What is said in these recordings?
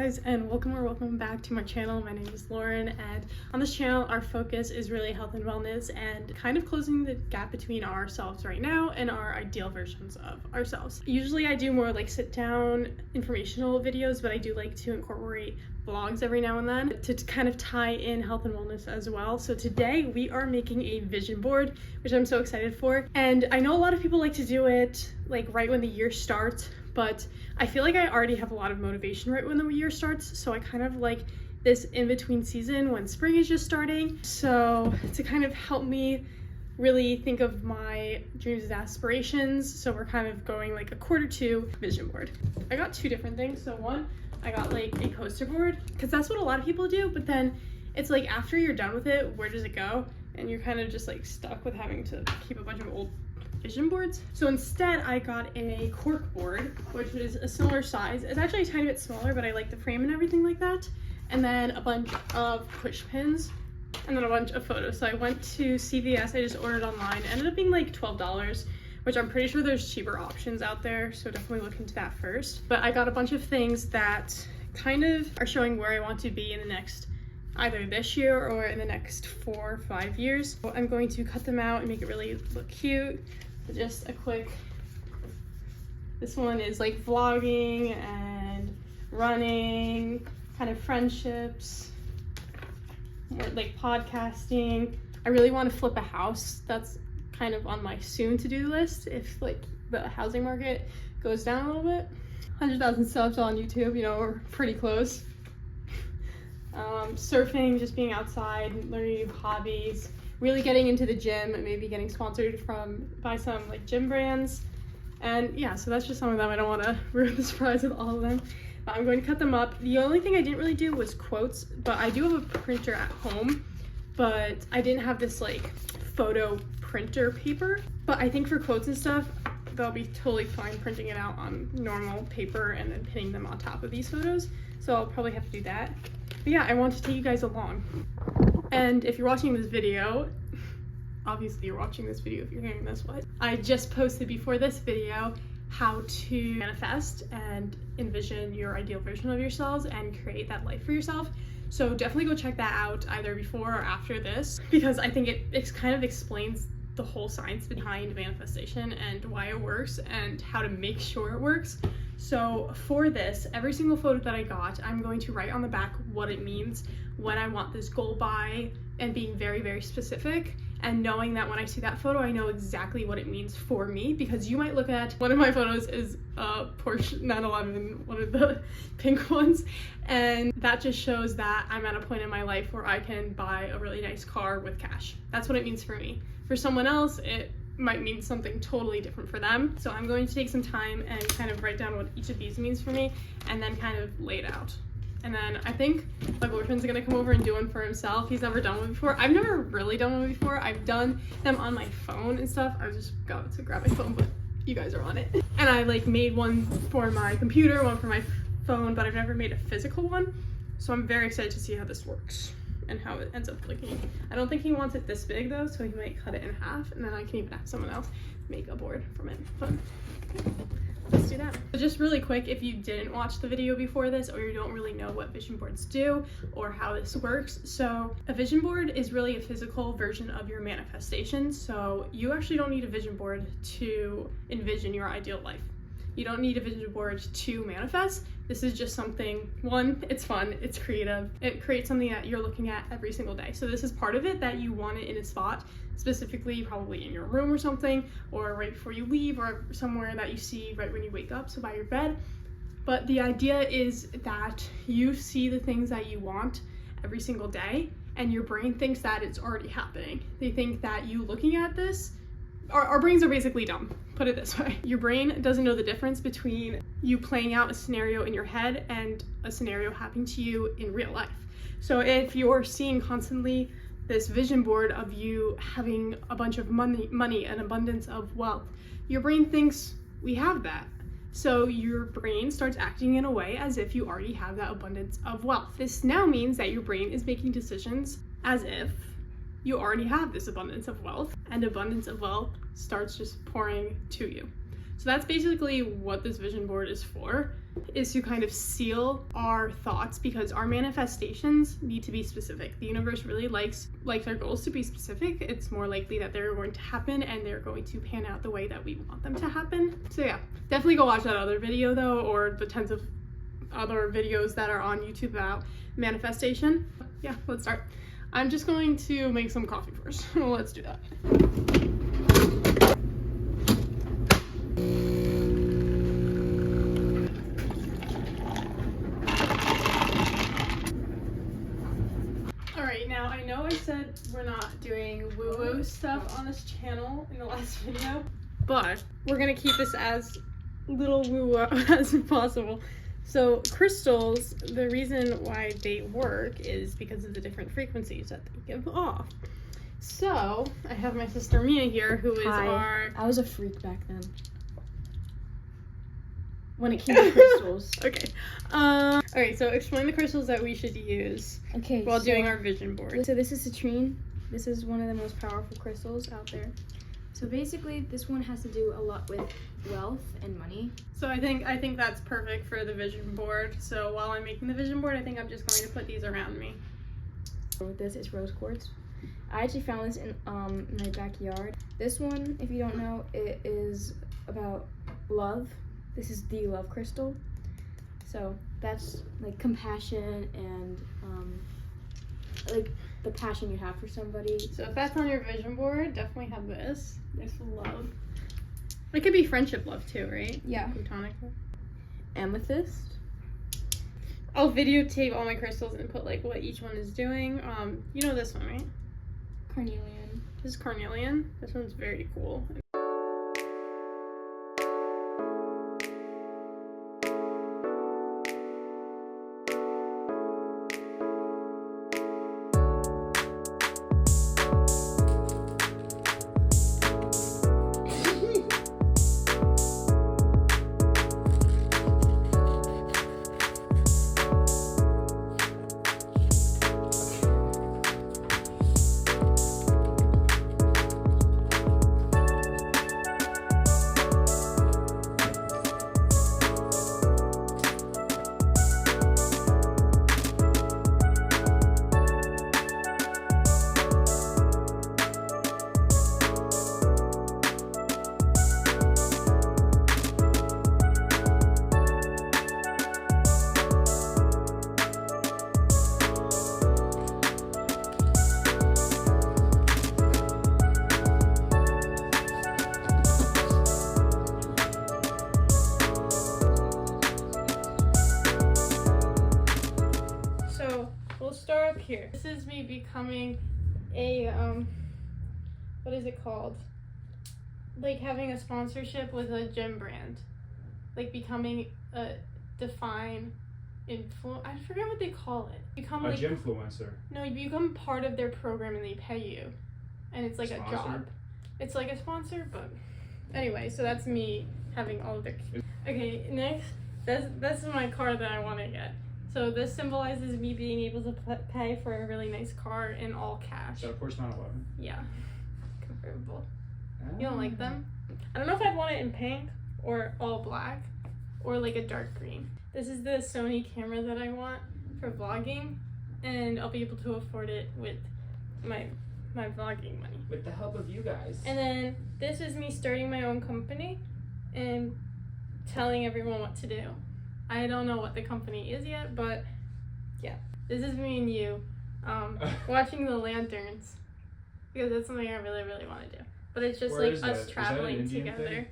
guys, and welcome back to my channel. My name is Lauren, and on this channel our focus is really health and wellness and kind of closing the gap between ourselves right now and our ideal versions of ourselves. Usually I do more like sit down informational videos, but I do like to incorporate vlogs every now and then to kind of tie in health and wellness as well. So today we are making a vision board, which I'm so excited for. And I know a lot of people like to do it like right when the year starts, but I feel like I already have a lot of motivation right when the year starts, so I kind of like this in-between season when spring is just starting. So to kind of help me really think of my dreams and aspirations, so we're kind of going like a quarter two vision board. I got two different things. So one, I got like a poster board, because that's what a lot of people do, but then it's like after you're done with it, where does it go? And you're kind of just like stuck with having to keep a bunch of old vision boards. So instead I got a cork board, which is a similar size. It's actually a tiny bit smaller, but I like the frame and everything like that. And then a bunch of push pins and then a bunch of photos. So I went to CVS, I just ordered online. It ended up being like $12, which I'm pretty sure there's cheaper options out there, so definitely look into that first. But I got a bunch of things that kind of are showing where I want to be in the next, either this year or in the next 4 or 5 years. So I'm going to cut them out and make it really look cute. So just a quick, this one is like vlogging and running, kind of friendships, more like podcasting. I really want to flip a house. That's kind of on my soon to do list if like the housing market goes down a little bit. 100,000 subs on YouTube, you know, we're pretty close. Surfing, just being outside, learning new hobbies, really getting into the gym and maybe getting sponsored by some like gym brands. And yeah, so that's just some of them. I don't want to ruin the surprise with all of them, but I'm going to cut them up. The only thing I didn't really do was quotes, but I do have a printer at home, but I didn't have this like photo printer paper. But I think for quotes and stuff, they'll be totally fine printing it out on normal paper and then pinning them on top of these photos. So I'll probably have to do that. But yeah, I want to take you guys along. And if you're watching this video, obviously you're watching this video if you're hearing this, what? I just posted before this video how to manifest and envision your ideal version of yourselves and create that life for yourself. So definitely go check that out either before or after this, because I think it kind of explains the whole science behind manifestation and why it works and how to make sure it works. So for this, every single photo that I got, I'm going to write on the back what it means, when I want this goal by, and being very, very specific, and knowing that when I see that photo, I know exactly what it means for me. Because you might look at one of my photos is a Porsche 911, one of the pink ones, and that just shows that I'm at a point in my life where I can buy a really nice car with cash. That's what it means for me. For someone else, it might mean something totally different for them. So I'm going to take some time and kind of write down what each of these means for me and then kind of lay it out. And then I think my boyfriend's gonna come over and do one for himself. He's never done one before. I've never really done one before. I've done them on my phone and stuff. I just got to grab my phone, but you guys are on it. And I like made one for my computer, one for my phone, but I've never made a physical one. So I'm very excited to see how this works and how it ends up looking. I don't think he wants it this big though, so he might cut it in half, and then I can even have someone else make a board from it. Fun. Let's do that. So just really quick, if you didn't watch the video before this, or you don't really know what vision boards do or how this works, so a vision board is really a physical version of your manifestation. So you actually don't need a vision board to envision your ideal life. You don't need a vision board to manifest. This is just something, one, it's fun, it's creative, it creates something that you're looking at every single day. So this is part of it, that you want it in a spot, specifically probably in your room or something, or right before you leave, or somewhere that you see right when you wake up, so by your bed. But the idea is that you see the things that you want every single day, and your brain thinks that it's already happening. They think that you looking at this, our brains are basically dumb, put it this way. Your brain doesn't know the difference between you playing out a scenario in your head and a scenario happening to you in real life. So if you're seeing constantly this vision board of you having a bunch of money and abundance of wealth, your brain thinks we have that. So your brain starts acting in a way as if you already have that abundance of wealth. This now means that your brain is making decisions as if you already have this abundance of wealth, and abundance of wealth starts just pouring to you. So that's basically what this vision board is for, is to kind of seal our thoughts, because our manifestations need to be specific. The universe really likes our goals to be specific. It's more likely that they're going to happen and they're going to pan out the way that we want them to happen. So yeah, definitely go watch that other video though, or the tons of other videos that are on YouTube about manifestation. Yeah, let's start. I'm just going to make some coffee first. Let's do that. Alright, now I know I said we're not doing woo-woo stuff on this channel in the last video, but we're gonna keep this as little woo-woo as possible. So crystals, the reason why they work is because of the different frequencies that they give off. So I have my sister Mia here, who is I was a freak back then when it came to crystals. Okay. Alright, so explain the crystals that we should use while doing our vision board. So this is citrine. This is one of the most powerful crystals out there. So basically, this one has to do a lot with wealth and money. So I think that's perfect for the vision board. So while I'm making the vision board, I think I'm just going to put these around me. So this is rose quartz. I actually found this in my backyard. This one, if you don't know, it is about love. This is the love crystal. So that's like compassion and like the passion you have for somebody. So if that's on your vision board, definitely have this. This love. It could be friendship love too, right? Yeah. Platonic love. Amethyst. I'll videotape all my crystals and put like what each one is doing. You know this one, right? Carnelian. This is carnelian. This one's very cool. Start up here. This is me becoming a what is it called? Like having a sponsorship with a gym brand. Like becoming a defined I forget what they call it. Become a gymfluencer. No, you become part of their program and they pay you. And it's like a job. It's like a sponsor, but anyway, so that's me having all of their Okay, next that's my car that I want to get. So this symbolizes me being able to pay for a really nice car in all cash. Is that a Porsche 911? Yeah, convertible. You don't like them? I don't know if I'd want it in pink or all black or like a dark green. This is the Sony camera that I want for vlogging, and I'll be able to afford it with my vlogging money. With the help of you guys. And then this is me starting my own company and telling everyone what to do. I don't know what the company is yet, but yeah. This is me and you watching the lanterns, because that's something I really, really want to do. But it's just Where like us traveling together. Thing?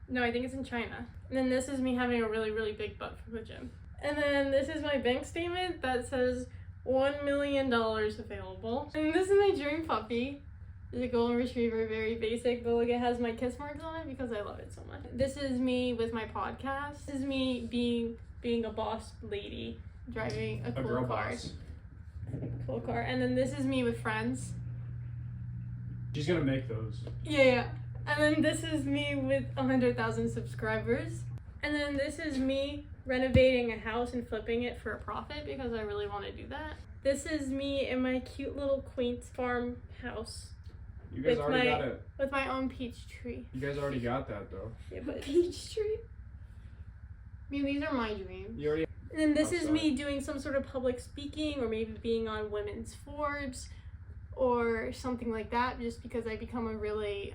No, I think it's in China. And then this is me having a really, really big butt from the gym. And then this is my bank statement that says $1 million available. And this is my dream puppy. It's a golden retriever, very basic, but look, it has my kiss marks on it because I love it so much. This is me with my podcast. This is me being a boss lady, driving a cool car. Cool car. And then this is me with friends. She's gonna make those. Yeah. And then this is me with 100,000 subscribers. And then this is me renovating a house and flipping it for a profit because I really want to do that. This is me in my cute little quaint farmhouse You guys With already my- got it. with my own peach tree. You guys already got that though. Yeah, but Peach tree. I mean, these are my dreams. You already. And then this is Outside. me doing some sort of public speaking, or maybe being on Women's Forbes, or something like that, just because I become a really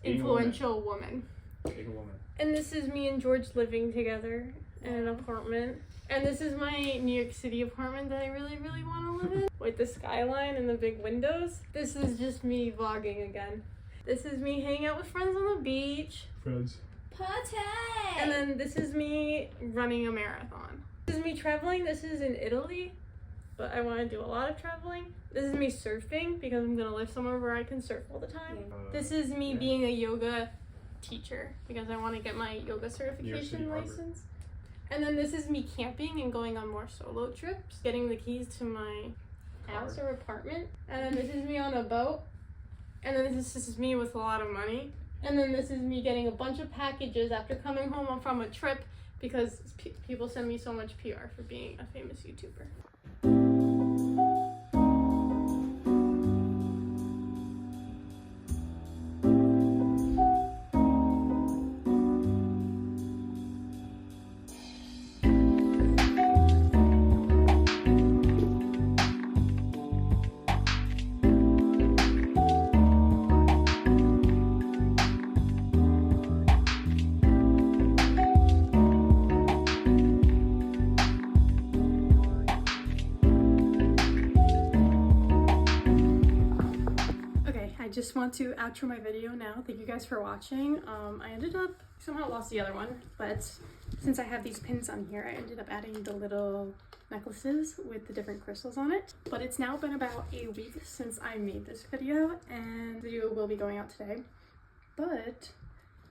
Being a influential woman. Being a woman. And this is me and George living together in an apartment. And this is my New York City apartment that I really, really want to live in, with the skyline and the big windows. This is just me vlogging again. This is me hanging out with friends on the beach. Friends. Party. And then this is me running a marathon. This is me traveling. This is in Italy, but I want to do a lot of traveling. This is me surfing because I'm going to live somewhere where I can surf all the time. This is me being a yoga teacher because I want to get my yoga certification Harbor. license. And then this is me camping and going on more solo trips, getting the keys to my house or apartment. And then this is me on a boat. And then this is me with a lot of money. And then this is me getting a bunch of packages after coming home from a trip because people send me so much PR for being a famous YouTuber. I just want to outro my video now. Thank you guys for watching. I ended up somehow lost the other one, but since I have these pins on here, I ended up adding the little necklaces with the different crystals on it. But it's now been about a week since I made this video, and the video will be going out today. But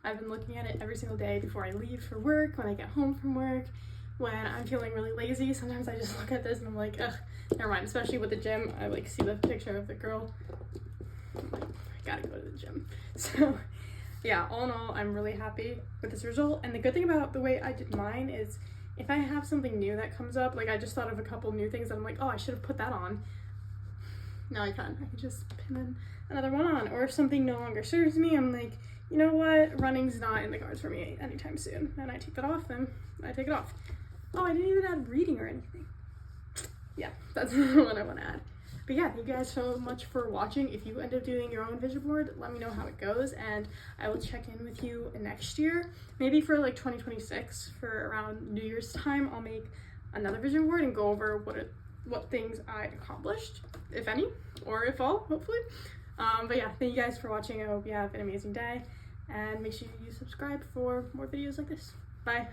I've been looking at it every single day before I leave for work, when I get home from work, when I'm feeling really lazy. Sometimes I just look at this and I'm like, ugh, never mind. Especially with the gym, I like see the picture of the girl. I'm like, I gotta go to the gym. So yeah, all in all, I'm really happy with this result. And the good thing about the way I did mine is if I have something new that comes up, like I just thought of a couple new things that I'm like, oh, I should have put that on. Now I can just pin in another one on. Or if something no longer serves me, I'm like, you know what, running's not in the cards for me anytime soon. And I take that off, then I take it off. Oh, I didn't even add reading or anything. Yeah, that's what I want to add. But yeah, thank you guys so much for watching. If you end up doing your own vision board, let me know how it goes, and I will check in with you next year. Maybe for like 2026, for around New Year's time, I'll make another vision board and go over what things I accomplished, if any, or if all, hopefully. But yeah, thank you guys for watching. I hope you have an amazing day, and make sure you subscribe for more videos like this. Bye.